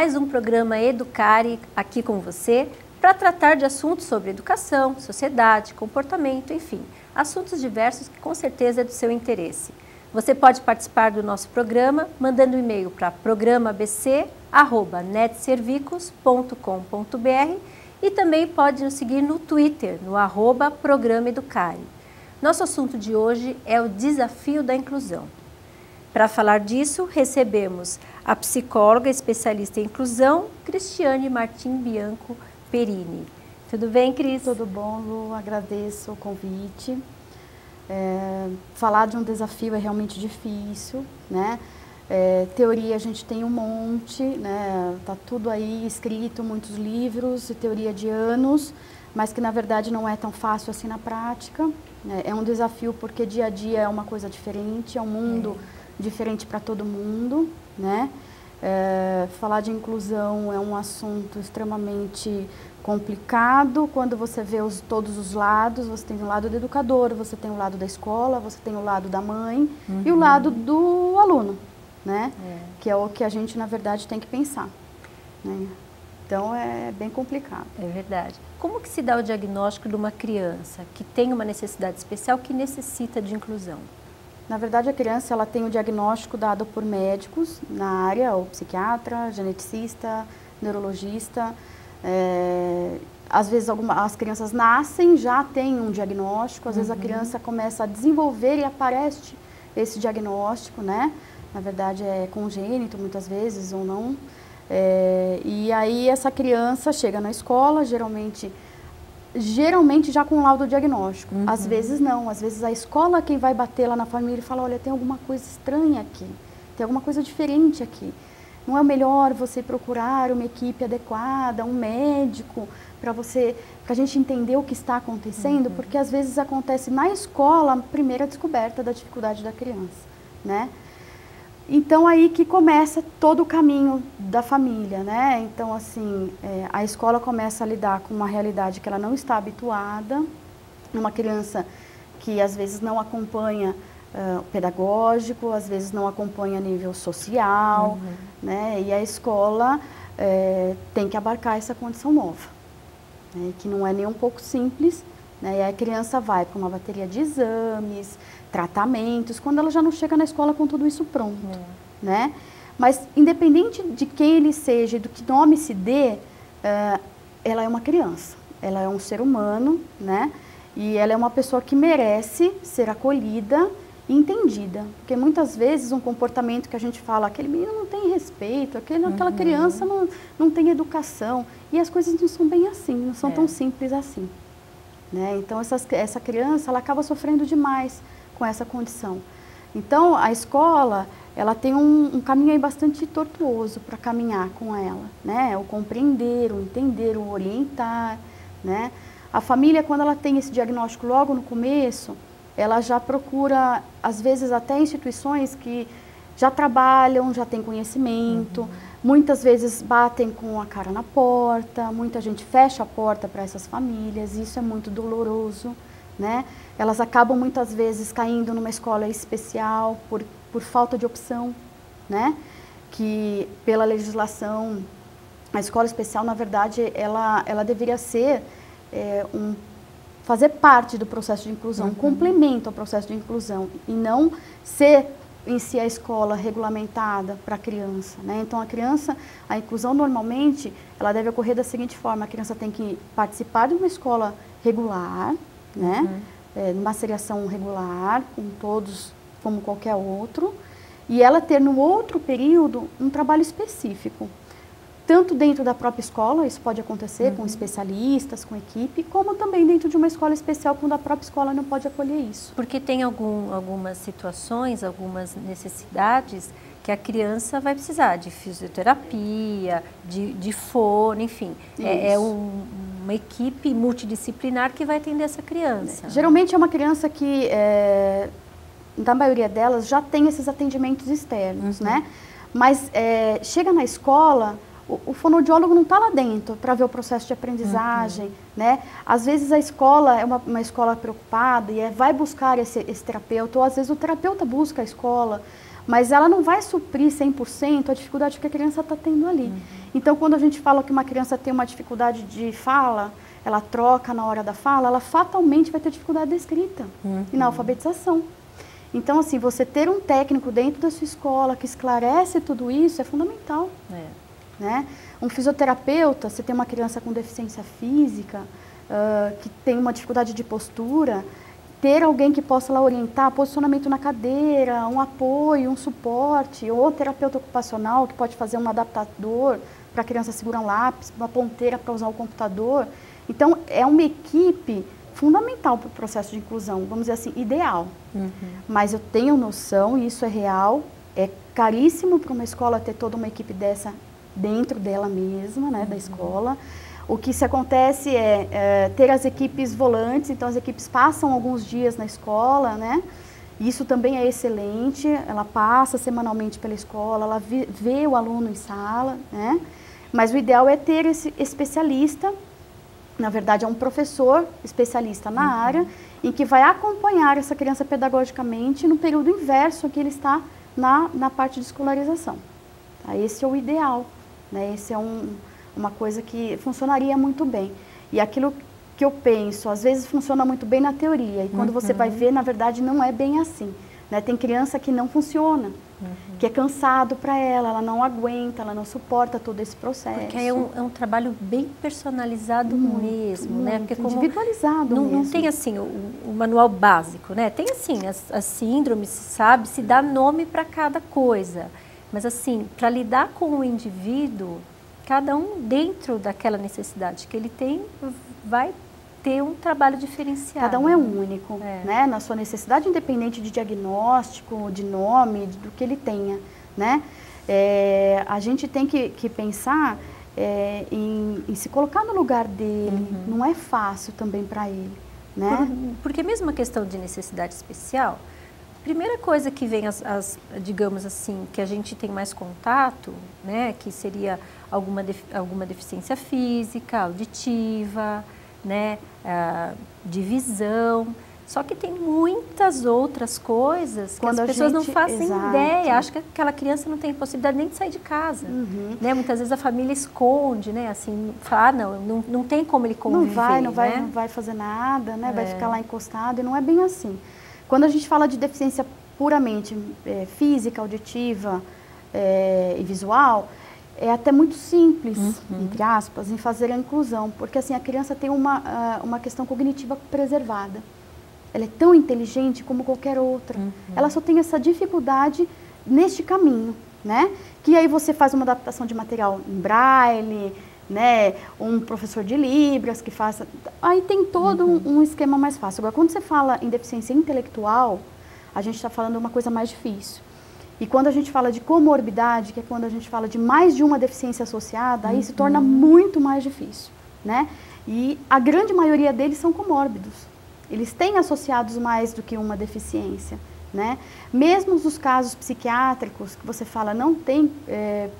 mais um programa Educare aqui com você para tratar de assuntos sobre educação, sociedade, comportamento, enfim, assuntos diversos que com certeza é do seu interesse. Você pode participar do nosso programa mandando um e-mail para programabc@netservicos.com.br e também pode nos seguir no Twitter, no @Programa Educare. Nosso assunto de hoje é o desafio da inclusão. Para falar disso, recebemos a psicóloga especialista em inclusão, Cristiane Martim Bianco Perini. Tudo bem, Cris? Tudo bom, Lu. Agradeço o convite. Falar de um desafio é realmente difícil, né? Teoria a gente tem um monte, né? Tá tudo aí escrito, muitos livros e teoria de anos, mas que na verdade não é tão fácil assim na prática. É um desafio porque dia a dia é uma coisa diferente, é um mundo diferente para todo mundo, né? Falar de inclusão é um assunto extremamente complicado quando você vê todos os lados. Você tem o lado do educador, você tem o lado da escola, você tem o lado da mãe e o lado do aluno, né? Que é o que a gente, na verdade, tem que pensar, né? Então, é bem complicado. É verdade. Como que se dá o diagnóstico de uma criança que tem uma necessidade especial que necessita de inclusão? Na verdade, a criança ela tem o diagnóstico dado por médicos na área, ou psiquiatra, geneticista, neurologista. Às vezes as crianças nascem, já têm um diagnóstico, às vezes a criança começa a desenvolver e aparece esse diagnóstico, né? Na verdade é congênito muitas vezes ou não. E aí essa criança chega na escola, geralmente já com o laudo diagnóstico. Às vezes não, às vezes a escola é quem vai bater lá na família e fala, olha, tem alguma coisa estranha aqui, tem alguma coisa diferente aqui. Não é melhor você procurar uma equipe adequada, um médico, para a gente entender o que está acontecendo, porque às vezes acontece na escola a primeira descoberta da dificuldade da criança, né? Então, aí que começa todo o caminho da família, né? Então, assim, a escola começa a lidar com uma realidade que ela não está habituada, uma criança que às vezes não acompanha o pedagógico, às vezes não acompanha nível social, né? E a escola tem que abarcar essa condição nova, né? Que não é nem um pouco simples, né? E a criança vai para uma bateria de exames, tratamentos, quando ela já não chega na escola com tudo isso pronto, né? Mas independente de quem ele seja, do que nome se dê, ela é uma criança, ela é um ser humano, né? E ela é uma pessoa que merece ser acolhida e entendida, porque muitas vezes um comportamento que a gente fala, aquele menino não tem respeito, aquela criança não tem educação, e as coisas não são bem assim, não são tão simples assim, né? Então essa criança ela acaba sofrendo demais com essa condição. Então, a escola, ela tem um caminho aí bastante tortuoso para caminhar com ela, né? O compreender, o entender, o orientar, né? A família, quando ela tem esse diagnóstico logo no começo, ela já procura, às vezes, até instituições que já trabalham, já têm conhecimento, muitas vezes batem com a cara na porta, muita gente fecha a porta para essas famílias, isso é muito doloroso, né? Elas acabam muitas vezes caindo numa escola especial por falta de opção, né? Que pela legislação, a escola especial, na verdade, ela deveria ser fazer parte do processo de inclusão, um complemento ao processo de inclusão, e não ser em si a escola regulamentada para a criança, né? Então a inclusão normalmente, ela deve ocorrer da seguinte forma: a criança tem que participar de uma escola regular, né? Numa seriação regular, com todos, como qualquer outro, e ela ter no outro período um trabalho específico, tanto dentro da própria escola, isso pode acontecer com especialistas, com equipe, como também dentro de uma escola especial, quando a própria escola não pode acolher isso. Porque tem algumas situações, algumas necessidades que a criança vai precisar de fisioterapia, de fono, enfim. Uma equipe multidisciplinar que vai atender essa criança. Geralmente é uma criança que, na maioria delas, já tem esses atendimentos externos, né? Mas chega na escola, o fonoaudiólogo não está lá dentro para ver o processo de aprendizagem, né? Às vezes a escola é uma escola preocupada e vai buscar esse terapeuta, ou às vezes o terapeuta busca a escola, mas ela não vai suprir 100% a dificuldade que a criança está tendo ali. Então, quando a gente fala que uma criança tem uma dificuldade de fala, ela troca na hora da fala, ela fatalmente vai ter dificuldade da escrita e na alfabetização. Então, assim, você ter um técnico dentro da sua escola que esclarece tudo isso é fundamental. Né? Um fisioterapeuta, você tem uma criança com deficiência física, que tem uma dificuldade de postura, ter alguém que possa lá orientar posicionamento na cadeira, um apoio, um suporte, ou terapeuta ocupacional que pode fazer um adaptador para a criança segurar um lápis, uma ponteira para usar o computador. Então, é uma equipe fundamental para o processo de inclusão, vamos dizer assim, ideal. Mas eu tenho noção, e isso é real, é caríssimo para uma escola ter toda uma equipe dessa dentro dela mesma, né, da escola. O que se acontece é ter as equipes volantes, então as equipes passam alguns dias na escola, né? Isso também é excelente, ela passa semanalmente pela escola, ela vê o aluno em sala, né? Mas o ideal é ter esse especialista, na verdade é um professor especialista na área, em que vai acompanhar essa criança pedagogicamente no período inverso que ele está na parte de escolarização. Tá? Esse é o ideal, né? Esse é uma coisa que funcionaria muito bem. E aquilo que eu penso, às vezes funciona muito bem na teoria, e quando você vai ver, na verdade, não é bem assim. Né? Tem criança que não funciona, que é cansado para ela não aguenta, ela não suporta todo esse processo. Porque é um trabalho bem personalizado mesmo, né? Porque individualizado mesmo. Não tem assim o manual básico, né? Tem assim, as síndromes, sabe, se dá nome para cada coisa. Mas assim, para lidar com o indivíduo, cada um dentro daquela necessidade que ele tem, vai ter um trabalho diferenciado. Cada um é único, né? Na sua necessidade, independente de diagnóstico, de nome, do que ele tenha, né? A gente tem que pensar em se colocar no lugar dele. Não é fácil também para ele, né? Porque mesmo a questão de necessidade especial, a primeira coisa que vem, digamos assim, que a gente tem mais contato, né? Que seria alguma deficiência física, auditiva, né, de visão, só que tem muitas outras coisas que as pessoas não fazem ideia, acham que aquela criança não tem possibilidade nem de sair de casa, né? Muitas vezes a família esconde, né, assim, fala, não tem como ele conviver, não vai fazer nada, né, vai ficar lá encostado, e não é bem assim. Quando a gente fala de deficiência puramente física, auditiva e visual, é até muito simples, entre aspas, em fazer a inclusão, porque assim, a criança tem uma questão cognitiva preservada. Ela é tão inteligente como qualquer outra. Ela só tem essa dificuldade neste caminho, né? Que aí você faz uma adaptação de material em braille, né? Um professor de Libras que faça... Aí tem todo um esquema mais fácil. Agora, quando você fala em deficiência intelectual, a gente está falando de uma coisa mais difícil. E quando a gente fala de comorbidade, que é quando a gente fala de mais de uma deficiência associada, aí se torna muito mais difícil, né? E a grande maioria deles são comórbidos. Eles têm associados mais do que uma deficiência, né? Mesmo os casos psiquiátricos, que você fala não tem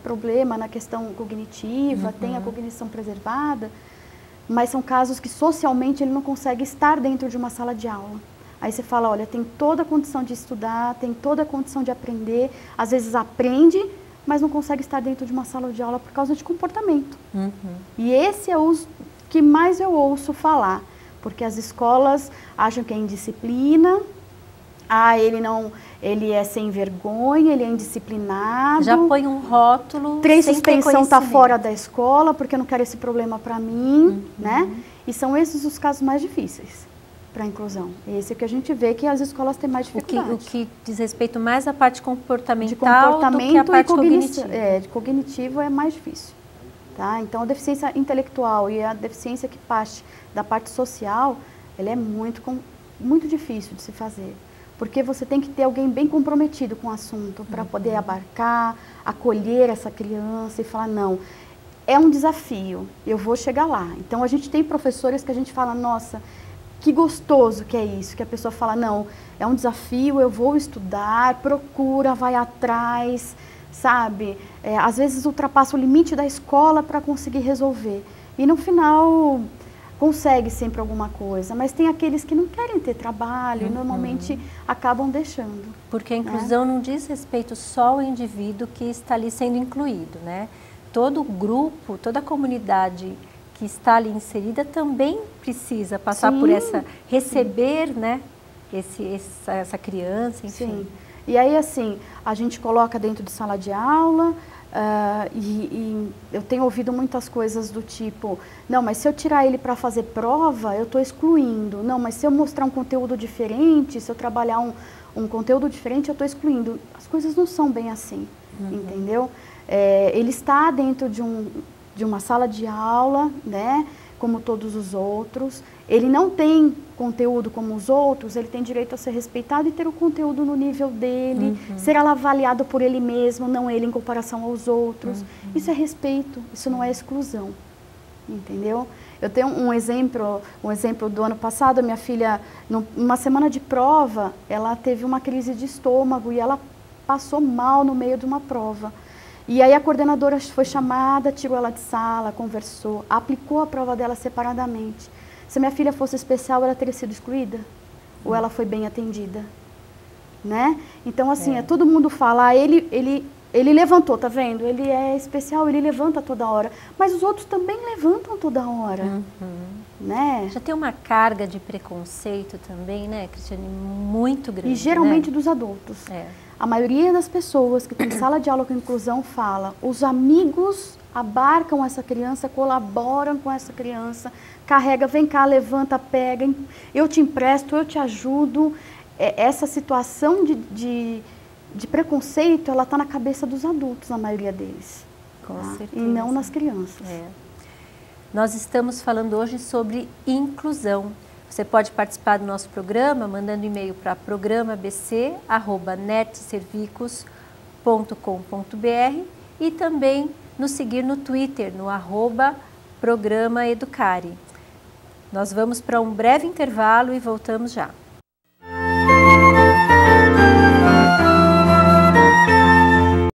problema na questão cognitiva, tem a cognição preservada, mas são casos que socialmente ele não consegue estar dentro de uma sala de aula. Aí você fala, olha, tem toda a condição de estudar, tem toda a condição de aprender, às vezes aprende, mas não consegue estar dentro de uma sala de aula por causa de comportamento. E esse é o que mais eu ouço falar, porque as escolas acham que é indisciplina, ele é sem vergonha, ele é indisciplinado. Já põe um rótulo. 3 suspensão está fora da escola porque eu não quero esse problema para mim, né? E são esses os casos mais difíceis para a inclusão. Esse é que a gente vê que as escolas têm mais dificuldade. O que diz respeito mais à parte comportamental do que à parte cognitiva. De cognitivo é mais difícil. Tá? Então, a deficiência intelectual e a deficiência que parte da parte social, ela é muito difícil de se fazer. Porque você tem que ter alguém bem comprometido com o assunto para poder abarcar, acolher essa criança e falar, não, é um desafio, eu vou chegar lá. Então, a gente tem professores que a gente fala, nossa, que gostoso que é isso, que a pessoa fala, não, é um desafio, eu vou estudar, procura, vai atrás, sabe? Às vezes ultrapassa o limite da escola para conseguir resolver. E no final, consegue sempre alguma coisa, mas tem aqueles que não querem ter trabalho e normalmente acabam deixando. Porque a inclusão não diz respeito só ao indivíduo que está ali sendo incluído, né? Todo o grupo, toda a comunidade que está ali inserida também precisa passar por receber, né? Essa criança, enfim. Sim. E aí, assim, a gente coloca dentro de sala de aula, e eu tenho ouvido muitas coisas do tipo, não, mas se eu tirar ele para fazer prova, eu estou excluindo. Não, mas se eu mostrar um conteúdo diferente, se eu trabalhar um conteúdo diferente, eu estou excluindo. As coisas não são bem assim, entendeu? Ele está dentro de uma sala de aula, né, como todos os outros. Ele não tem conteúdo como os outros, ele tem direito a ser respeitado e ter o conteúdo no nível dele, ser avaliado por ele mesmo, não ele em comparação aos outros. Isso é respeito, isso não é exclusão, entendeu? Eu tenho um exemplo do ano passado. A minha filha, numa semana de prova, ela teve uma crise de estômago e ela passou mal no meio de uma prova. E aí a coordenadora foi chamada, tirou ela de sala, conversou, aplicou a prova dela separadamente. Se minha filha fosse especial, ela teria sido excluída? Ou ela foi bem atendida? Né? Então, assim, todo mundo fala, ele levantou, tá vendo? Ele é especial, ele levanta toda hora. Mas os outros também levantam toda hora. Né? Já tem uma carga de preconceito também, né, Cristiane, muito grande. E geralmente, né? Dos adultos. A maioria das pessoas que tem sala de aula com inclusão fala, os amigos abarcam essa criança, colaboram com essa criança, carrega, vem cá, levanta, pega, eu te empresto, eu te ajudo. Essa situação de preconceito, ela está na cabeça dos adultos, na maioria deles. Com certeza. E não nas crianças. Nós estamos falando hoje sobre inclusão. Você pode participar do nosso programa mandando e-mail para programabc@netservicos.com.br e também nos seguir no Twitter, no @programaeducare. Nós vamos para um breve intervalo e voltamos já.